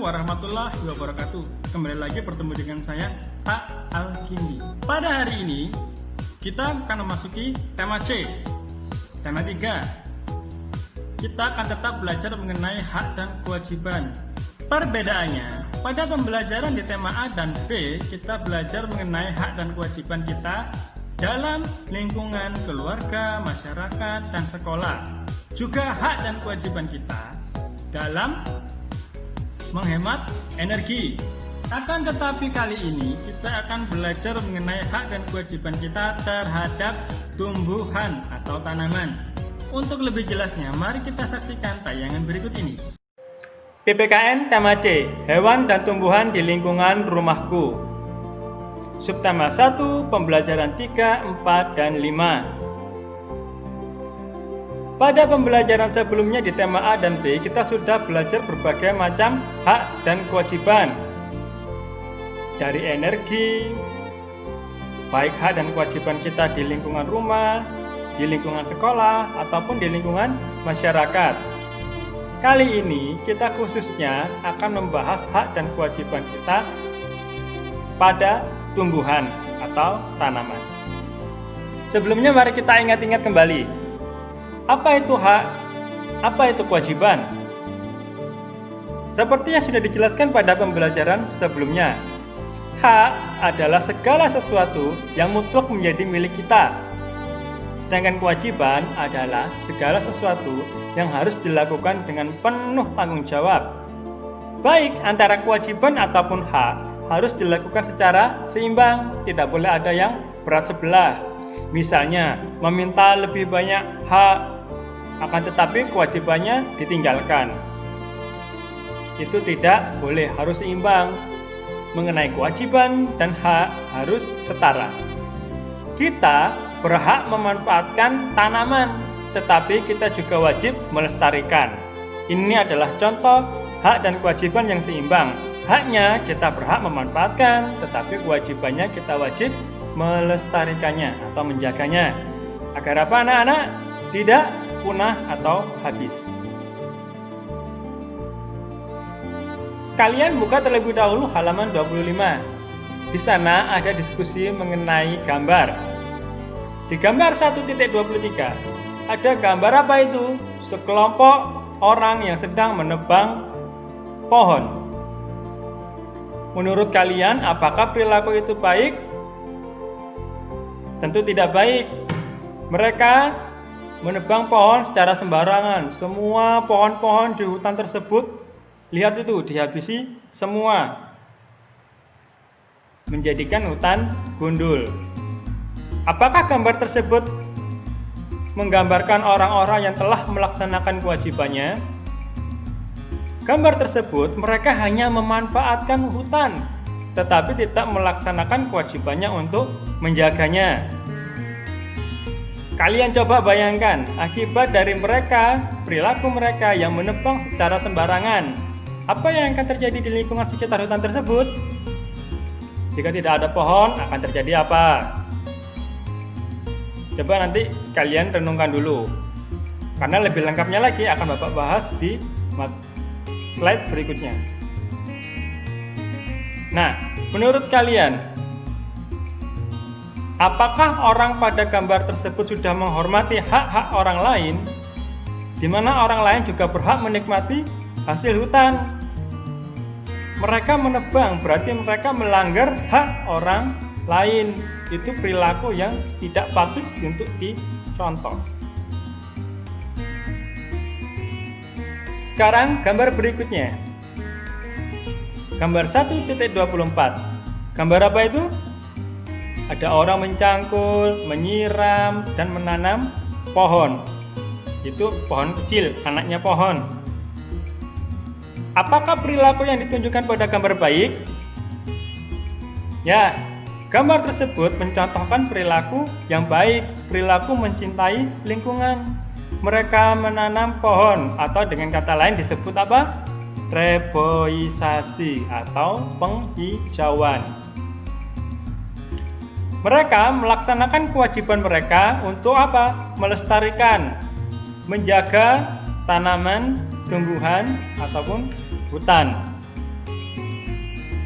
warahmatullahi wabarakatuh. Kembali lagi bertemu dengan saya, Pak Alkindi. Pada hari ini kita akan memasuki tema C. Tema 3. Kita akan tetap belajar mengenai hak dan kewajiban. Perbedaannya, pada pembelajaran di tema A dan B, kita belajar mengenai hak dan kewajiban kita dalam lingkungan keluarga, masyarakat, dan sekolah. Juga hak dan kewajiban kita dalam menghemat energi. Akan tetapi kali ini kita akan belajar mengenai hak dan kewajiban kita terhadap tumbuhan atau tanaman. Untuk lebih jelasnya, mari kita saksikan tayangan berikut ini. PPKN tema C, hewan dan tumbuhan di lingkungan rumahku. Subtema 1, pembelajaran 3, 4, dan 5. Pada pembelajaran sebelumnya di tema A dan B, kita sudah belajar berbagai macam hak dan kewajiban. Dari energi, baik hak dan kewajiban kita di lingkungan rumah, di lingkungan sekolah, ataupun di lingkungan masyarakat. Kali ini kita khususnya akan membahas hak dan kewajiban kita pada tumbuhan atau tanaman. Sebelumnya mari kita ingat-ingat kembali. Apa itu hak? Apa itu kewajiban? Seperti yang sudah dijelaskan pada pembelajaran sebelumnya, hak adalah segala sesuatu yang mutlak menjadi milik kita. Sedangkan kewajiban adalah segala sesuatu yang harus dilakukan dengan penuh tanggung jawab. Baik antara kewajiban ataupun hak harus dilakukan secara seimbang, tidak boleh ada yang berat sebelah. Misalnya, meminta lebih banyak hak, akan tetapi kewajibannya ditinggalkan. Itu tidak boleh, harus seimbang. Mengenai kewajiban dan hak harus setara. Kita berhak memanfaatkan tanaman, tetapi kita juga wajib melestarikan. Ini adalah contoh hak dan kewajiban yang seimbang. Haknya kita berhak memanfaatkan, tetapi kewajibannya kita wajib melestarikannya atau menjaganya. Agar apa anak-anak? Tidak punah atau habis. Kalian buka terlebih dahulu halaman 25. Di sana ada diskusi mengenai gambar. Di gambar 1.23 ada gambar apa itu? Sekelompok orang yang sedang menebang pohon. Menurut kalian, apakah perilaku itu baik? Tentu tidak baik. Mereka menebang pohon secara sembarangan. Semua pohon-pohon di hutan tersebut, lihat itu, dihabisi semua. Menjadikan hutan gundul. Apakah gambar tersebut menggambarkan orang-orang yang telah melaksanakan kewajibannya? Gambar tersebut mereka hanya memanfaatkan hutan, tetapi tidak melaksanakan kewajibannya untuk menjaganya. Kalian coba bayangkan akibat dari mereka, perilaku mereka yang menebang secara sembarangan. Apa yang akan terjadi di lingkungan sekitar hutan tersebut? Jika tidak ada pohon, akan terjadi apa? Coba nanti kalian renungkan dulu. Karena lebih lengkapnya lagi akan Bapak bahas di slide berikutnya. Nah, menurut kalian, apakah orang pada gambar tersebut sudah menghormati hak-hak orang lain, di mana orang lain juga berhak menikmati hasil hutan? Mereka menebang, berarti mereka melanggar hak orang lain. Itu perilaku yang tidak patut untuk dicontoh. Sekarang gambar berikutnya. Gambar 1.24. Gambar apa itu? Ada orang mencangkul, menyiram, dan menanam pohon. Itu pohon kecil, anaknya pohon. Apakah perilaku yang ditunjukkan pada gambar baik? Ya, gambar tersebut mencontohkan perilaku yang baik, perilaku mencintai lingkungan. Mereka menanam pohon, atau dengan kata lain disebut apa? Reboisasi atau penghijauan. Mereka melaksanakan kewajiban mereka untuk apa? Melestarikan, menjaga tanaman, tumbuhan, ataupun hutan.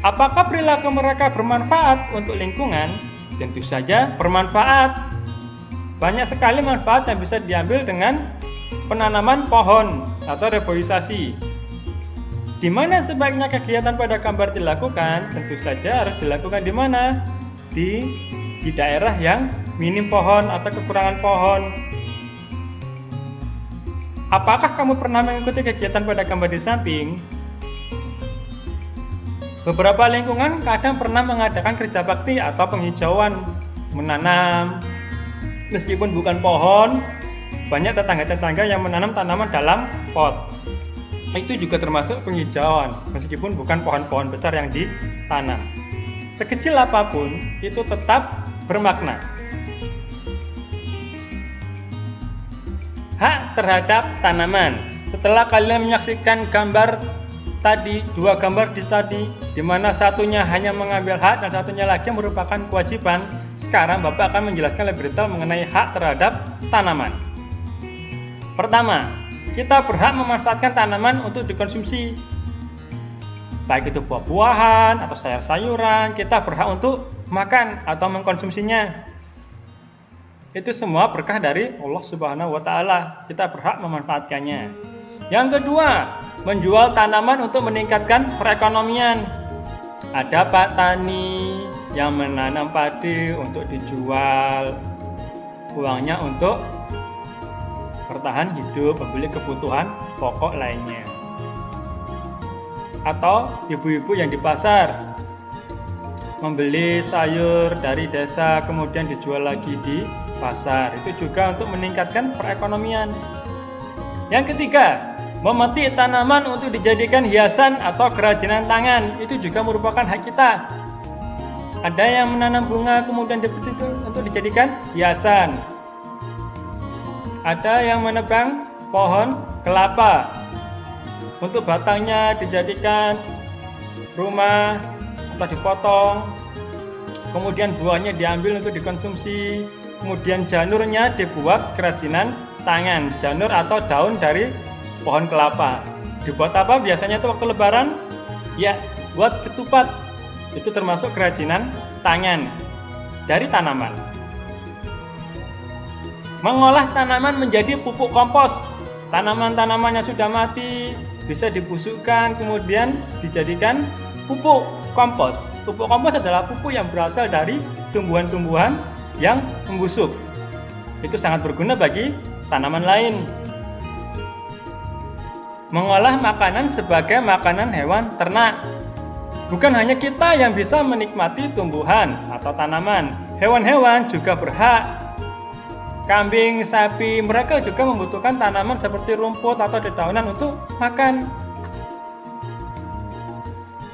Apakah perilaku mereka bermanfaat untuk lingkungan? Tentu saja bermanfaat. Banyak sekali manfaat yang bisa diambil dengan penanaman pohon atau reboisasi. Di mana sebaiknya kegiatan pada gambar dilakukan? Tentu saja harus dilakukan di mana? Di daerah yang minim pohon atau kekurangan pohon. Apakah kamu pernah mengikuti kegiatan pada gambar di samping? Beberapa lingkungan kadang pernah mengadakan kerja bakti atau penghijauan, menanam. Meskipun bukan pohon, banyak tetangga-tetangga yang menanam tanaman dalam pot. Itu juga termasuk penghijauan, meskipun bukan pohon-pohon besar yang ditanam. Sekecil apapun, itu tetap bermakna. Hak terhadap tanaman. Setelah kalian menyaksikan gambar tadi, dua gambar tadi, di mana satunya hanya mengambil hak dan satunya lagi merupakan kewajiban, sekarang Bapak akan menjelaskan lebih detail mengenai hak terhadap tanaman. Pertama, kita berhak memanfaatkan tanaman untuk dikonsumsi. Baik itu buah-buahan atau sayur-sayuran, kita berhak untuk makan atau mengkonsumsinya. Itu semua berkah dari Allah Subhanahu wa Ta'ala. Kita berhak memanfaatkannya. Yang kedua, menjual tanaman untuk meningkatkan perekonomian. Ada petani yang menanam padi untuk dijual, uangnya untuk bertahan hidup, membeli kebutuhan pokok lainnya. Atau ibu-ibu yang di pasar membeli sayur dari desa kemudian dijual lagi di pasar, itu juga untuk meningkatkan perekonomian. Yang ketiga, memetik tanaman untuk dijadikan hiasan atau kerajinan tangan, itu juga merupakan hak kita. Ada yang menanam bunga kemudian dipetik untuk dijadikan hiasan. Ada yang menebang pohon kelapa untuk batangnya dijadikan rumah atau dipotong, kemudian buahnya diambil untuk dikonsumsi. Kemudian janurnya dibuat kerajinan tangan, janur atau daun dari pohon kelapa. Dibuat apa biasanya itu waktu lebaran? Ya, buat ketupat. Itu termasuk kerajinan tangan dari tanaman. Mengolah tanaman menjadi pupuk kompos. Tanaman-tanaman yang sudah mati bisa dibusukkan kemudian dijadikan pupuk kompos. Pupuk kompos adalah pupuk yang berasal dari tumbuhan-tumbuhan yang membusuk. Itu sangat berguna bagi tanaman lain. Mengolah makanan sebagai makanan hewan ternak. Bukan hanya kita yang bisa menikmati tumbuhan atau tanaman, hewan-hewan juga berhak. Kambing, sapi, mereka juga membutuhkan tanaman seperti rumput atau dedaunan untuk makan.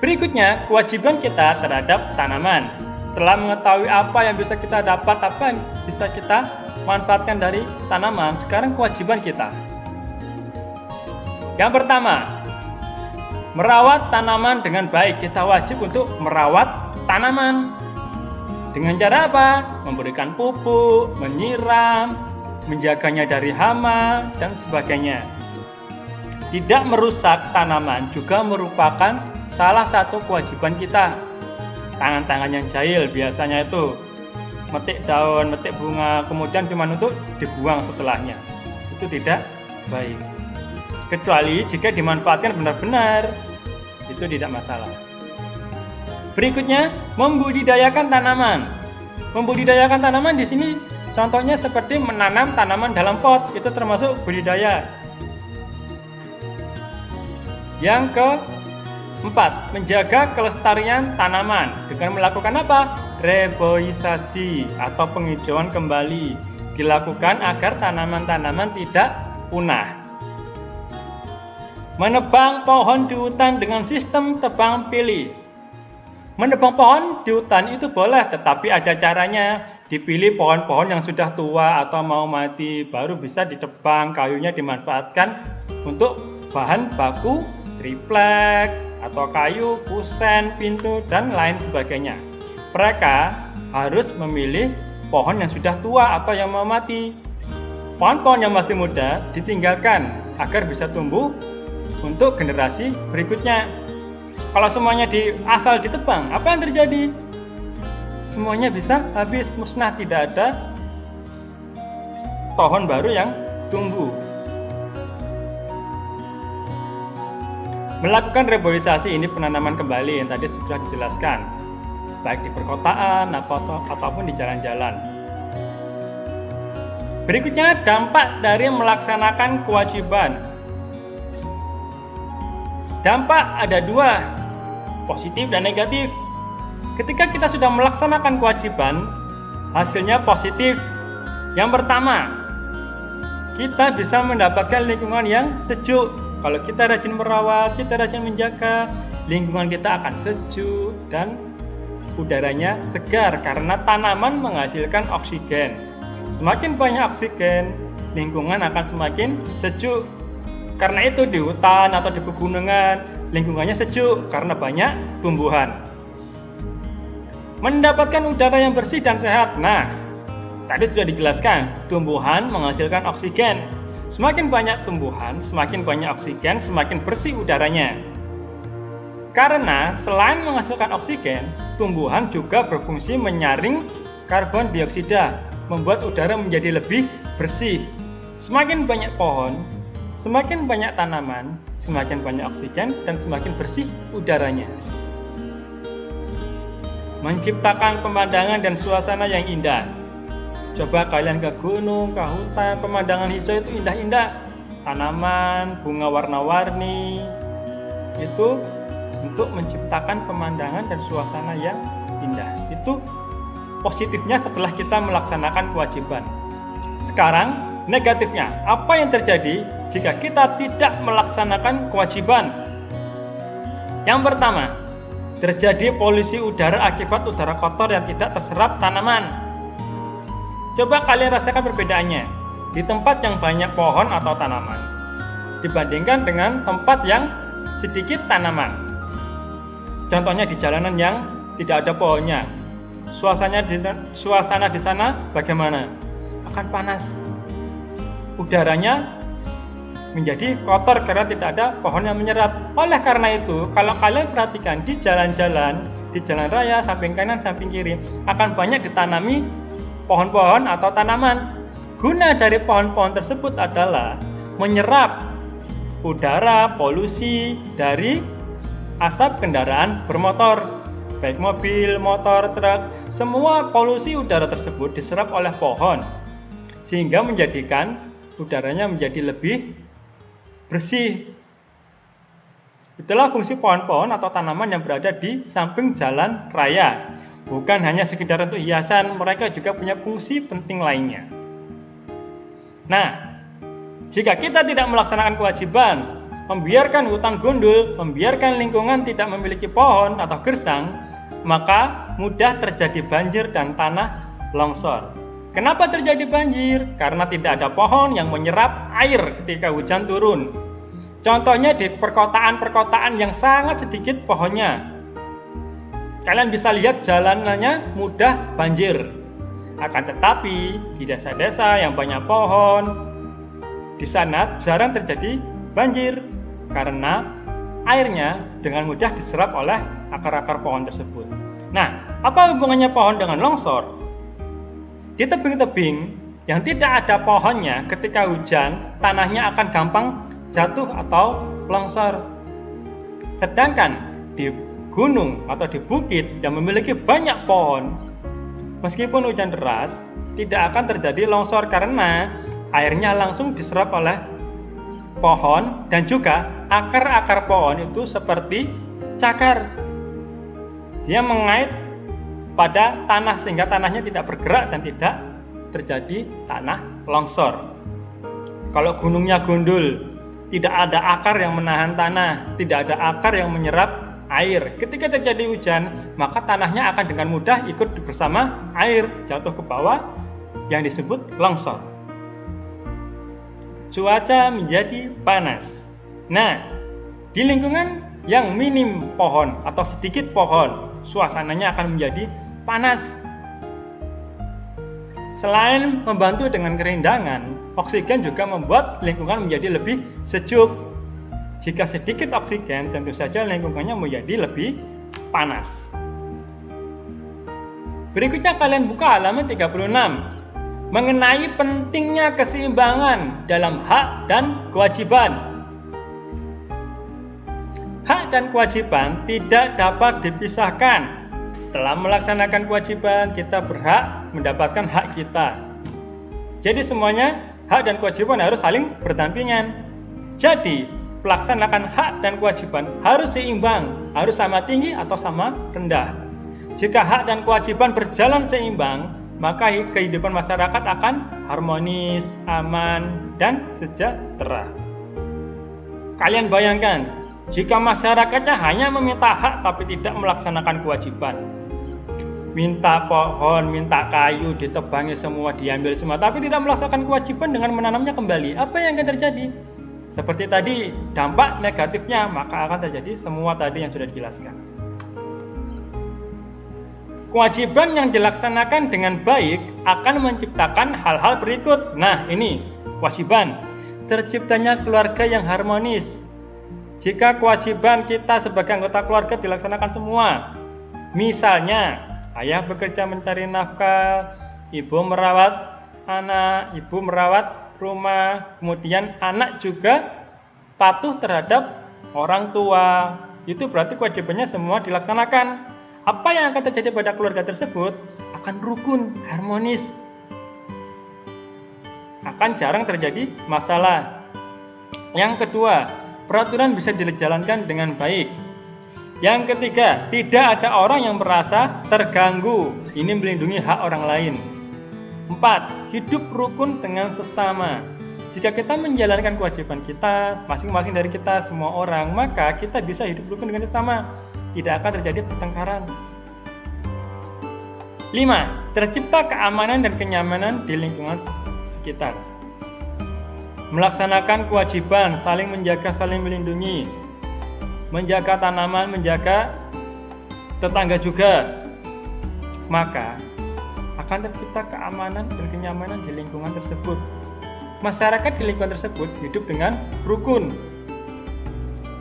Berikutnya, kewajiban kita terhadap tanaman. Setelah mengetahui apa yang bisa kita dapat, apa yang bisa kita manfaatkan dari tanaman, sekarang kewajiban kita. Yang pertama, merawat tanaman dengan baik. Kita wajib untuk merawat tanaman. Dengan cara apa? Memberikan pupuk, menyiram, menjaganya dari hama, dan sebagainya. Tidak merusak tanaman juga merupakan salah satu kewajiban kita. Tangan-tangan yang jahil biasanya itu metik daun, metik bunga, kemudian cuma untuk dibuang setelahnya. Itu tidak baik. Kecuali jika dimanfaatkan benar-benar, itu tidak masalah. Berikutnya, membudidayakan tanaman. Membudidayakan tanaman di sini contohnya seperti menanam tanaman dalam pot, itu termasuk budidaya. Yang keempat, menjaga kelestarian tanaman dengan melakukan apa? Reboisasi atau penghijauan kembali dilakukan agar tanaman-tanaman tidak punah. Menebang pohon di hutan dengan sistem tebang pilih. Menebang pohon di hutan itu boleh, tetapi ada caranya. Dipilih pohon-pohon yang sudah tua atau mau mati, baru bisa ditebang, kayunya dimanfaatkan untuk bahan baku triplek atau kayu, kusen, pintu, dan lain sebagainya. Mereka harus memilih pohon yang sudah tua atau yang mau mati. Pohon-pohon yang masih muda ditinggalkan agar bisa tumbuh untuk generasi berikutnya. Kalau semuanya asal ditebang, apa yang terjadi? Semuanya bisa habis, musnah, tidak ada pohon baru yang tumbuh. Melakukan reboisasi ini penanaman kembali yang tadi sudah dijelaskan, baik di perkotaan ataupun di jalan-jalan. Berikutnya, dampak dari melaksanakan kewajiban. Dampak ada dua, positif dan negatif. Ketika kita sudah melaksanakan kewajiban, hasilnya positif. Yang pertama, kita bisa mendapatkan lingkungan yang sejuk. Kalau kita rajin merawat, kita rajin menjaga, lingkungan kita akan sejuk dan udaranya segar karena tanaman menghasilkan oksigen. Semakin banyak oksigen, lingkungan akan semakin sejuk. Karena itu di hutan atau di pegunungan, lingkungannya sejuk karena banyak tumbuhan. Mendapatkan udara yang bersih dan sehat. Nah, tadi sudah dijelaskan, tumbuhan menghasilkan oksigen. Semakin banyak tumbuhan, semakin banyak oksigen, semakin bersih udaranya. Karena selain menghasilkan oksigen, tumbuhan juga berfungsi menyaring karbon dioksida, membuat udara menjadi lebih bersih. Semakin banyak pohon, semakin banyak tanaman, semakin banyak oksigen, dan semakin bersih udaranya. Menciptakan pemandangan dan suasana yang indah. Coba kalian ke gunung, ke hutan, pemandangan hijau itu indah-indah. Tanaman, bunga warna-warni, itu untuk menciptakan pemandangan dan suasana yang indah. Itu positifnya setelah kita melaksanakan kewajiban. Sekarang negatifnya, apa yang terjadi jika kita tidak melaksanakan kewajiban? Yang pertama, terjadi polusi udara akibat udara kotor yang tidak terserap tanaman. Coba kalian rasakan perbedaannya di tempat yang banyak pohon atau tanaman dibandingkan dengan tempat yang sedikit tanaman. Contohnya di jalanan yang tidak ada pohonnya. Suasana di sana bagaimana? Akan panas. Udaranya menjadi kotor karena tidak ada pohon yang menyerap. Oleh karena itu, kalau kalian perhatikan di jalan-jalan, di jalan raya, samping kanan, samping kiri, akan banyak ditanami pohon-pohon atau tanaman. Guna dari pohon-pohon tersebut adalah menyerap udara, polusi dari asap kendaraan bermotor, baik mobil, motor, truk. Semua polusi udara tersebut diserap oleh pohon, sehingga menjadikan udaranya menjadi lebih bersih. Itulah fungsi pohon-pohon atau tanaman yang berada di samping jalan raya. Bukan hanya sekedar untuk hiasan, mereka juga punya fungsi penting lainnya. Nah, jika kita tidak melaksanakan kewajiban, membiarkan hutan gundul, membiarkan lingkungan tidak memiliki pohon atau gersang, maka mudah terjadi banjir dan tanah longsor. Kenapa terjadi banjir? Karena tidak ada pohon yang menyerap air ketika hujan turun. Contohnya di perkotaan-perkotaan yang sangat sedikit pohonnya. Kalian bisa lihat jalanannya mudah banjir. Akan tetapi di desa-desa yang banyak pohon, di sana jarang terjadi banjir karena airnya dengan mudah diserap oleh akar-akar pohon tersebut. Nah, apa hubungannya pohon dengan longsor? Di tebing-tebing yang tidak ada pohonnya, ketika hujan, tanahnya akan gampang jatuh atau longsor. Sedangkan di gunung atau di bukit yang memiliki banyak pohon, meskipun hujan deras, tidak akan terjadi longsor karena airnya langsung diserap oleh pohon dan juga akar-akar pohon itu seperti cakar. Dia mengait pada tanah sehingga tanahnya tidak bergerak dan tidak terjadi tanah longsor. Kalau gunungnya gundul, tidak ada akar yang menahan tanah, tidak ada akar yang menyerap air. Ketika terjadi hujan, maka tanahnya akan dengan mudah ikut bersama air jatuh ke bawah yang disebut longsor. Cuaca menjadi panas. Nah, di lingkungan yang minim pohon atau sedikit pohon, suasananya akan menjadi panas. Selain membantu dengan kerindangan, oksigen juga membuat lingkungan menjadi lebih sejuk. Jika sedikit oksigen, tentu saja lingkungannya menjadi lebih panas. Berikutnya kalian buka halaman 36. Mengenai pentingnya keseimbangan dalam hak dan kewajiban. Hak dan kewajiban tidak dapat dipisahkan. Setelah melaksanakan kewajiban, kita berhak mendapatkan hak kita. Jadi semuanya hak dan kewajiban harus saling berdampingan. Jadi, melaksanakan hak dan kewajiban harus seimbang, harus sama tinggi atau sama rendah. Jika hak dan kewajiban berjalan seimbang, maka kehidupan masyarakat akan harmonis, aman, dan sejahtera. Kalian bayangkan, jika masyarakatnya hanya meminta hak tapi tidak melaksanakan kewajiban. Minta pohon, minta kayu, ditebangi semua, diambil semua, tapi tidak melaksanakan kewajiban dengan menanamnya kembali. Apa yang akan terjadi? Seperti tadi, dampak negatifnya, maka akan terjadi semua tadi yang sudah dijelaskan. Kewajiban yang dilaksanakan dengan baik akan menciptakan hal-hal berikut. Nah, ini kewajiban. Terciptanya keluarga yang harmonis. Jika kewajiban kita sebagai anggota keluarga dilaksanakan semua, misalnya ayah bekerja mencari nafkah, ibu merawat anak, ibu merawat rumah, kemudian anak juga patuh terhadap orang tua, itu berarti kewajibannya semua dilaksanakan. Apa yang akan terjadi pada keluarga tersebut? Akan rukun, harmonis. Akan jarang terjadi masalah. Yang kedua, peraturan bisa dijalankan dengan baik. Yang ketiga, tidak ada orang yang merasa terganggu. Ini melindungi hak orang lain. 4. Hidup rukun dengan sesama. Jika kita menjalankan kewajiban kita, masing-masing dari kita, semua orang, maka kita bisa hidup rukun dengan sesama. Tidak akan terjadi pertengkaran. 5. Tercipta keamanan dan kenyamanan di lingkungan sekitar. Melaksanakan kewajiban, saling menjaga, saling melindungi. Menjaga tanaman, menjaga tetangga juga. Maka akan tercipta keamanan dan kenyamanan di lingkungan tersebut. Masyarakat di lingkungan tersebut hidup dengan rukun.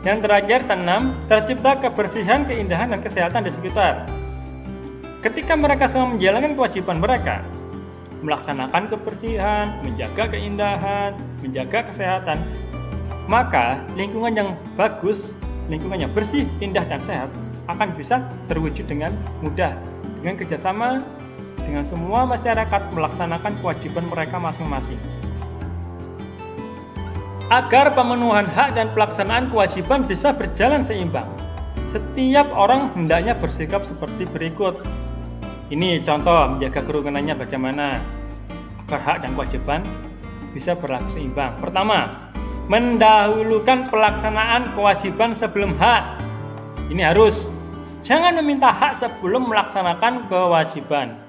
Yang terakhir, 6. Tercipta kebersihan, keindahan, dan kesehatan di sekitar. Ketika mereka sedang menjalankan kewajiban mereka, melaksanakan kebersihan, menjaga keindahan, menjaga kesehatan, maka lingkungan yang bagus, lingkungan yang bersih, indah, dan sehat akan bisa terwujud dengan mudah. Dengan kerjasama dengan semua masyarakat melaksanakan kewajiban mereka masing-masing. Agar pemenuhan hak dan pelaksanaan kewajiban bisa berjalan seimbang, setiap orang hendaknya bersikap seperti berikut. Ini contoh menjaga kerukunannya bagaimana agar hak dan kewajiban bisa berlaku seimbang. Pertama, mendahulukan pelaksanaan kewajiban sebelum hak. Ini harus. Jangan meminta hak sebelum melaksanakan kewajiban.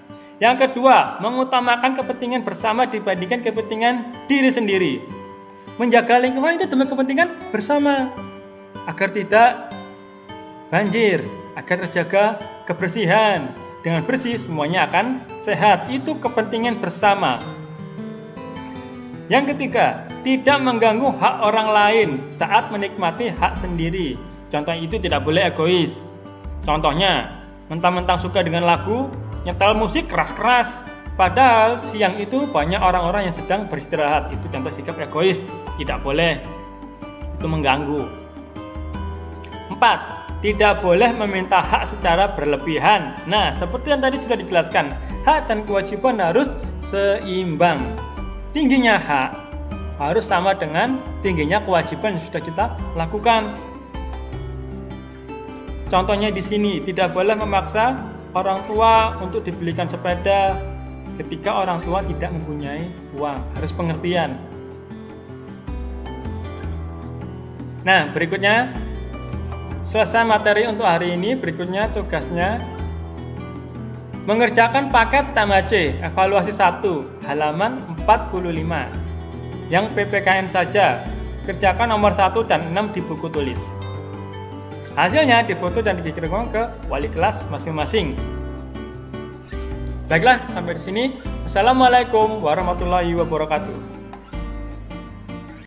Yang kedua, mengutamakan kepentingan bersama dibandingkan kepentingan diri sendiri. Menjaga lingkungan itu demi kepentingan bersama, agar tidak banjir, agar terjaga kebersihan. Dengan bersih semuanya akan sehat. Itu kepentingan bersama. Yang ketiga, tidak mengganggu hak orang lain saat menikmati hak sendiri. Contoh itu tidak boleh egois. Contohnya, mentang-mentang suka dengan lagu, nyetel musik keras-keras. Padahal siang itu banyak orang-orang yang sedang beristirahat. Itu contoh sikap egois. Tidak boleh. Itu mengganggu. 4. Tidak boleh meminta hak secara berlebihan. Nah, seperti yang tadi sudah dijelaskan, hak dan kewajiban harus seimbang. Tingginya hak harus sama dengan tingginya kewajiban yang sudah kita lakukan. Contohnya di sini, tidak boleh memaksa orang tua untuk dibelikan sepeda ketika orang tua tidak mempunyai uang. Harus pengertian. Nah, berikutnya selesai materi untuk hari ini. Berikutnya tugasnya mengerjakan paket TMAC evaluasi 1 halaman 45 yang PPKN saja. Kerjakan nomor 1 dan 6 di buku tulis. Hasilnya difoto dan dikirimkan ke wali kelas masing-masing. Baiklah, sampai di sini. Assalamualaikum warahmatullahi wabarakatuh.